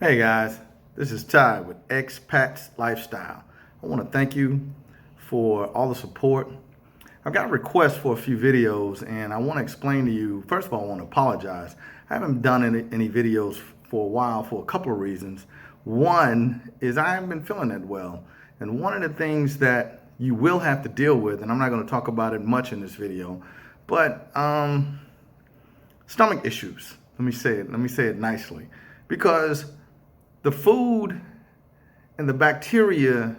Hey guys, this is Ty with Expats Lifestyle. I want to thank you for all the support. I've got a request for a few videos and I want to explain to you. First of all, I want to apologize. I haven't done any videos for a while for a couple of reasons. One is I haven't been feeling that well. And one of the things that you will have to deal with, and I'm not going to talk about it much in this video, but stomach issues. Let me say it nicely. Because the food and the bacteria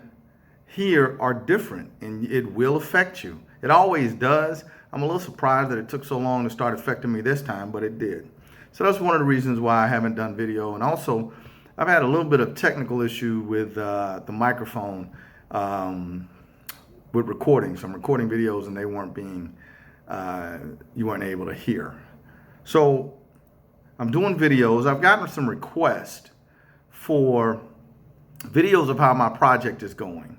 here are different and it will affect you. It always does. I'm a little surprised that it took so long to start affecting me this time, but it did. So that's one of the reasons why I haven't done video. And also, I've had a little bit of technical issue with the microphone with recording. So I'm recording videos and they weren't being, you weren't able to hear. So I'm doing videos. I've gotten some requests for videos of how my project is going,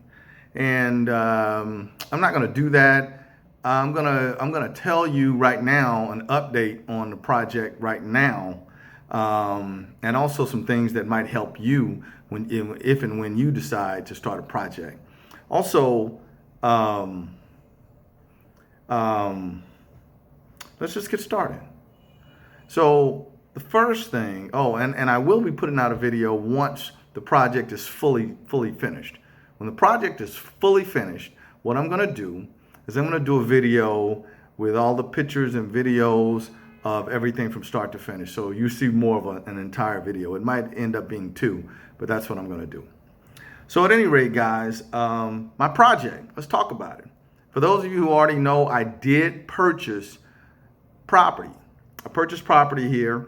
and I'm not going to do that. I'm gonna tell you right now an update on the project right now, and also some things that might help you if and when you decide to start a project. Also, let's just get started. So the first thing, and I will be putting out a video once the project is fully finished. When the project is fully finished, what I'm going to do is I'm going to do a video with all the pictures and videos of everything from start to finish. So you see more of an entire video. It might end up being two, but that's what I'm going to do. So at any rate, guys, my project, let's talk about it. For those of you who already know, I did purchase property. I purchased property here,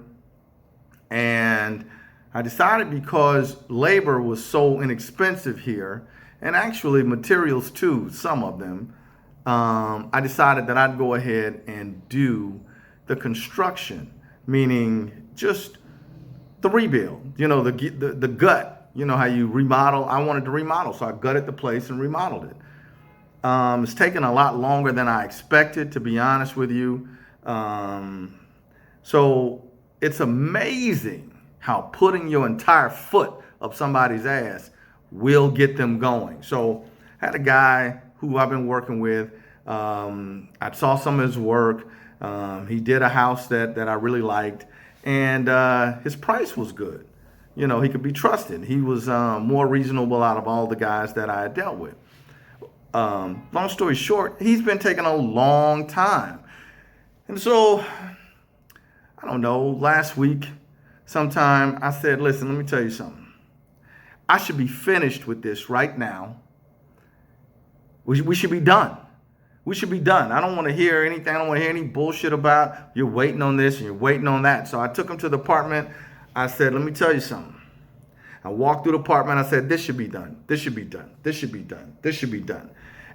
and I decided because labor was so inexpensive here, and actually materials too, some of them, I decided that I'd go ahead and do the construction, meaning just the rebuild, the gut, how you remodel. I wanted to remodel, so I gutted the place and remodeled it. It's taken a lot longer than I expected, to be honest with you. So it's amazing how putting your entire foot up somebody's ass will get them going. So I had a guy who I've been working with. I saw some of his work. He did a house that I really liked, and his price was good. He could be trusted. He was more reasonable out of all the guys that I had dealt with. Long story short, he's been taking a long time. And so, I don't know, last week sometime I said, listen, let me tell you something. I should be finished with this right now. We should be done. We should be done. I don't want to hear anything. I don't want to hear any bullshit about you're waiting on this and you're waiting on that. So I took him to the apartment. I said, let me tell you something. I walked through the apartment. I said, this should be done. This should be done. This should be done. This should be done.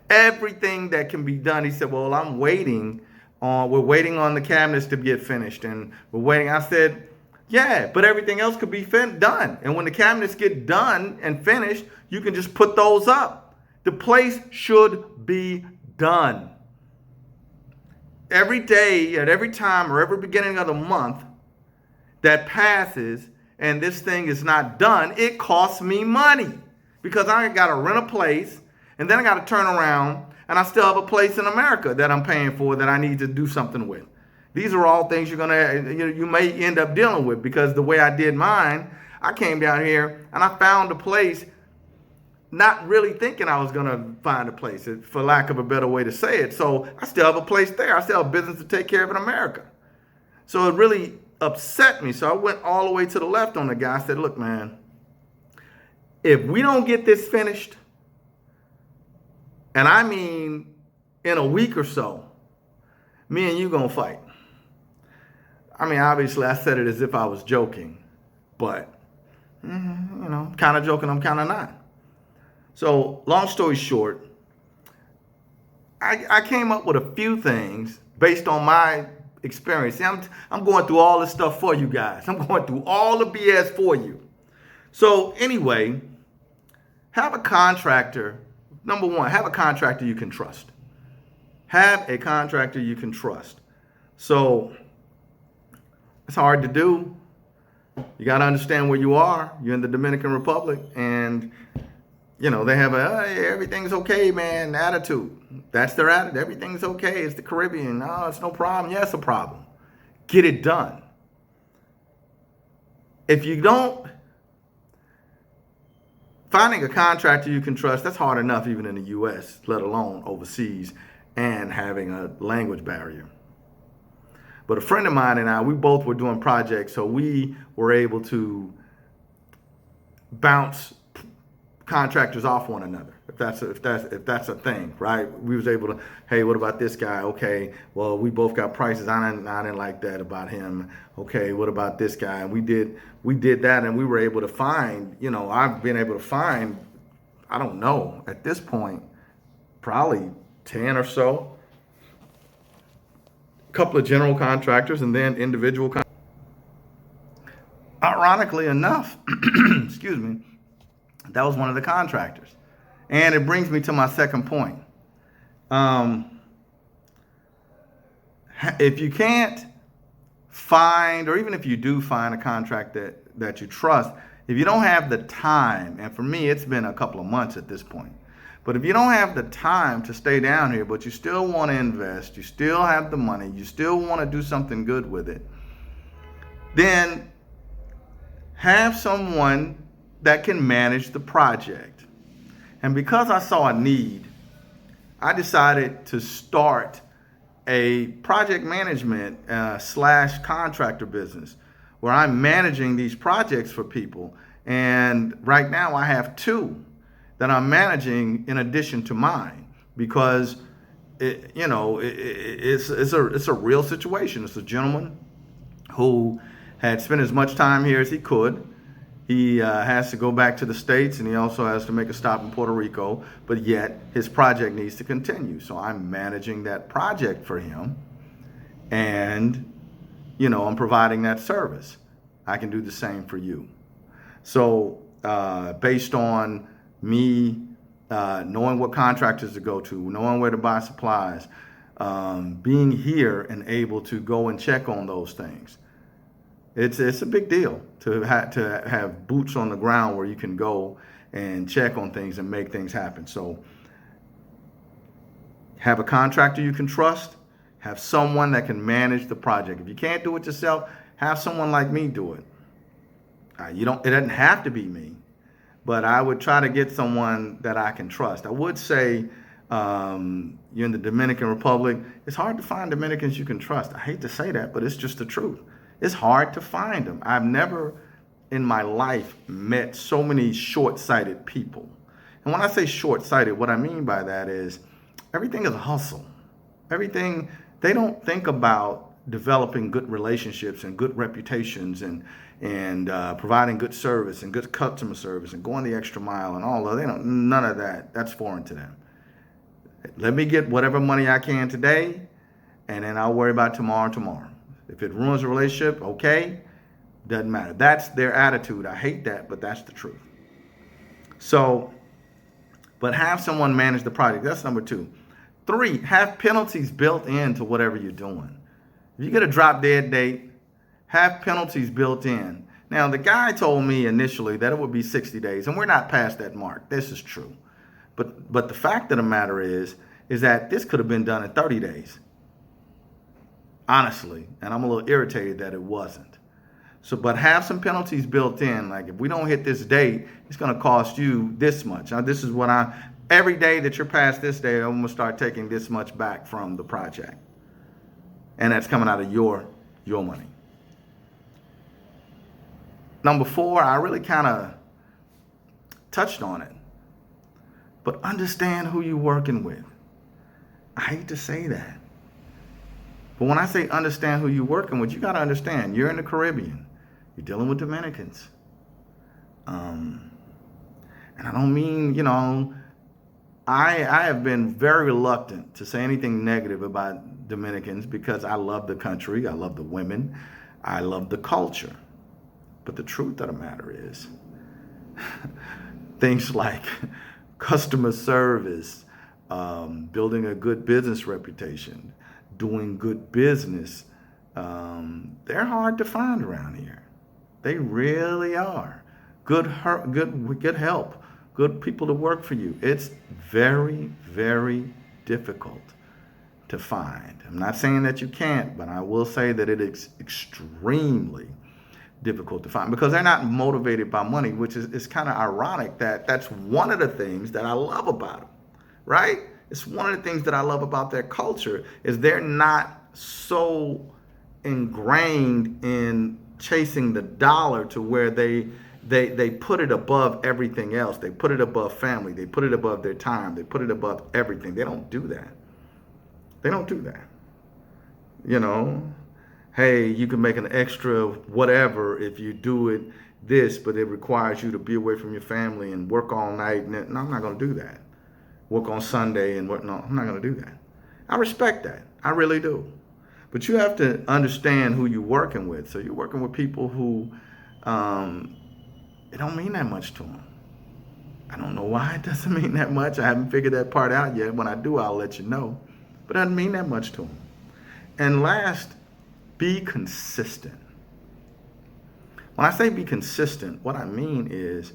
Everything that can be done. He said, well, I'm waiting. We're waiting on the cabinets to get finished, and we're waiting. I said, yeah, but everything else could be done. And when the cabinets get done and finished, you can just put those up. The place should be done. Every day, at every time, or every beginning of the month that passes and this thing is not done, it costs me money because I got to rent a place, and then I got to turn around. And I still have a place in America that I'm paying for that I need to do something with. These are all things you may end up dealing with, because the way I did mine, I came down here and I found a place, not really thinking I was going to find a place, for lack of a better way to say it. So I still have a place there. I still have business to take care of in America. So it really upset me. So I went all the way to the left on the guy. I said, look, man, if we don't get this finished, and I mean in a week or so, me and you gonna fight. I mean, obviously I said it as if I was joking, but kind of joking, I'm kind of not. So long story short, I came up with a few things based on my experience. See, I'm going through all this stuff for you guys. I'm going through all the BS for you. So anyway, have a contractor. Number one, have a contractor you can trust. Have a contractor you can trust. So it's hard to do. You got to understand where you are. You're in the Dominican Republic, and they have a hey, everything's okay, man, attitude. That's their attitude. Everything's okay. It's the Caribbean. No, it's no problem. Yeah, it's a problem. Get it done. If you don't, finding a contractor you can trust, that's hard enough even in the U.S., let alone overseas, and having a language barrier. But a friend of mine and I, we both were doing projects, so we were able to bounce contractors off one another. If that's a thing, right? We was able to, hey, what about this guy? Okay, well, we both got prices. I didn't like that about him. Okay, what about this guy? And we did that, and we were able to find, I've been able to find, I don't know, at this point, probably 10 or so, a couple of general contractors and then individual Ironically enough, excuse me, that was one of the contractors. And it brings me to my second point. If you can't find, or even if you do find a contract that you trust, if you don't have the time, and for me, it's been a couple of months at this point, but if you don't have the time to stay down here, but you still want to invest, you still have the money, you still want to do something good with it, then have someone that can manage the project. And because I saw a need, I decided to start a project management / contractor business where I'm managing these projects for people. And right now I have 2 that I'm managing in addition to mine, because it's a real situation. It's a gentleman who had spent as much time here as he could. He has to go back to the States, and he also has to make a stop in Puerto Rico, but yet his project needs to continue. So I'm managing that project for him, and, I'm providing that service. I can do the same for you. So based on me knowing what contractors to go to, knowing where to buy supplies, being here and able to go and check on those things, it's a big deal to have boots on the ground where you can go and check on things and make things happen. So have a contractor you can trust. Have someone that can manage the project. If you can't do it yourself, have someone like me do it. It doesn't have to be me, but I would try to get someone that I can trust. I would say you're in the Dominican Republic. It's hard to find Dominicans you can trust. I hate to say that, but it's just the truth. It's hard to find them. I've never in my life met so many short-sighted people. And when I say short-sighted, what I mean by that is everything is a hustle. Everything, they don't think about developing good relationships and good reputations and providing good service and good customer service and going the extra mile and all of that. None of that. That's foreign to them. Let me get whatever money I can today, and then I'll worry about tomorrow. If it ruins a relationship, okay, doesn't matter. That's their attitude. I hate that, but that's the truth. So, but have someone manage the project. That's number 2. 3, have penalties built into whatever you're doing. If you get a drop dead date, have penalties built in. Now, the guy told me initially that it would be 60 days, and we're not past that mark. This is true. But the fact of the matter is that this could have been done in 30 days. Honestly, and I'm a little irritated that it wasn't. So, but have some penalties built in. Like if we don't hit this date, it's going to cost you this much. Now, this is what every day that you're past this day, I'm going to start taking this much back from the project. And that's coming out of your money. Number 4, I really kind of touched on it. But understand who you're working with. I hate to say that. But when I say understand who you're working with, you got to understand you're in the Caribbean. You're dealing with Dominicans. And I don't mean, I have been very reluctant to say anything negative about Dominicans because I love the country, I love the women, I love the culture. But the truth of the matter is things like customer service, building a good business reputation, doing good business, they're hard to find around here. They really are. Good help, good people to work for you. It's very, very difficult to find. I'm not saying that you can't, but I will say that it is extremely difficult to find because they're not motivated by money, which is kind of ironic that that's one of the things that I love about them, right? It's one of the things that I love about their culture is they're not so ingrained in chasing the dollar to where they put it above everything else. They put it above family. They put it above their time. They put it above everything. They don't do that. They don't do that. You know, hey, you can make an extra whatever if you do it this, but it requires you to be away from your family and work all night. No, I'm not going to do that. Work on Sunday and work. No, I'm not going to do that. I respect that. I really do. But you have to understand who you're working with. So you're working with people who it don't mean that much to them. I don't know why it doesn't mean that much. I haven't figured that part out yet. When I do, I'll let you know. But it doesn't mean that much to them. And last, be consistent. When I say be consistent, what I mean is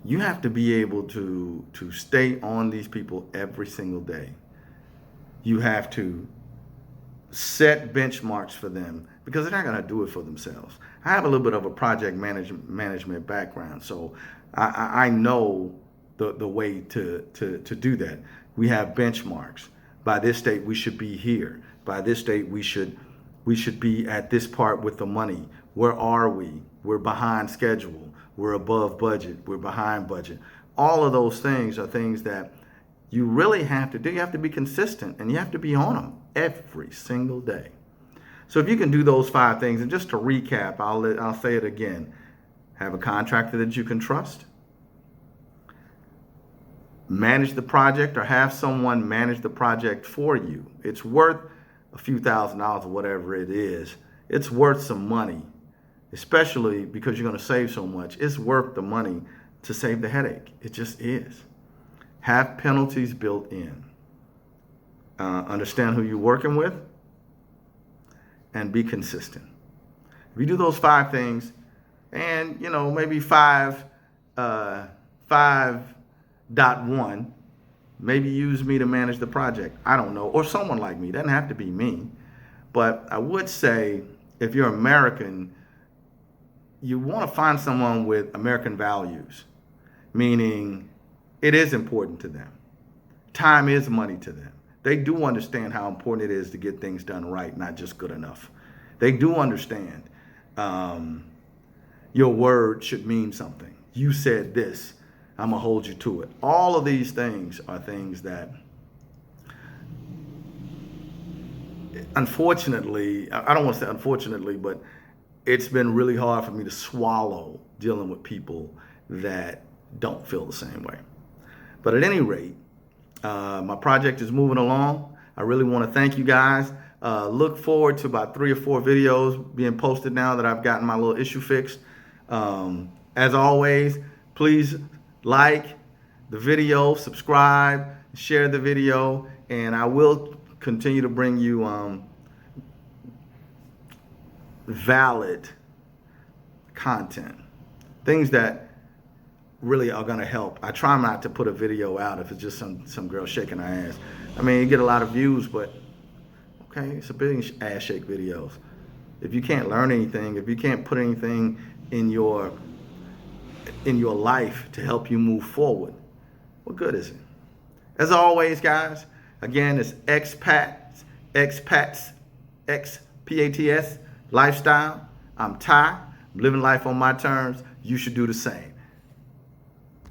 you have to be able to stay on these people every single day. You have to set benchmarks for them because they're not going to do it for themselves. I have a little bit of a project management background, so I know the way to do that. We have benchmarks. By this date, we should be here. By this date, we should be at this part with the money. Where are we? We're behind schedule. We're above budget. We're behind budget. All of those things are things that you really have to do. You have to be consistent, and you have to be on them every single day. So if you can do those 5 things, and just to recap, I'll say it again. Have a contractor that you can trust. Manage the project or have someone manage the project for you. It's worth a few $1,000s or whatever it is. It's worth some money, especially because you're going to save so much. It's worth the money to save the headache. It just is. Have penalties built in. Understand who you're working with and be consistent. If you do those 5 things and, maybe 5.1, maybe use me to manage the project. I don't know. Or someone like me. It doesn't have to be me. But I would say if you're American, you want to find someone with American values, meaning it is important to them. Time is money to them. They do understand how important it is to get things done right, not just good enough. They do understand your word should mean something. You said this, I'm going to hold you to it. All of these things are things that, unfortunately, I don't want to say unfortunately, but it's been really hard for me to swallow dealing with people that don't feel the same way. But at any rate, my project is moving along. I really want to thank you guys. Look forward to about 3 or 4 videos being posted now that I've gotten my little issue fixed. As always, please like the video, subscribe, share the video, and I will continue to bring you valid content, things that really are going to help. I try not to put a video out if it's just some girl shaking her ass. I mean, you get a lot of views, but okay, it's a big ass shake videos. If you can't learn anything, if you can't put anything in your life to help you move forward, what good is it? As always, guys, again, it's expats, XPATS lifestyle. I'm Ty. I'm living life on my terms. You should do the same.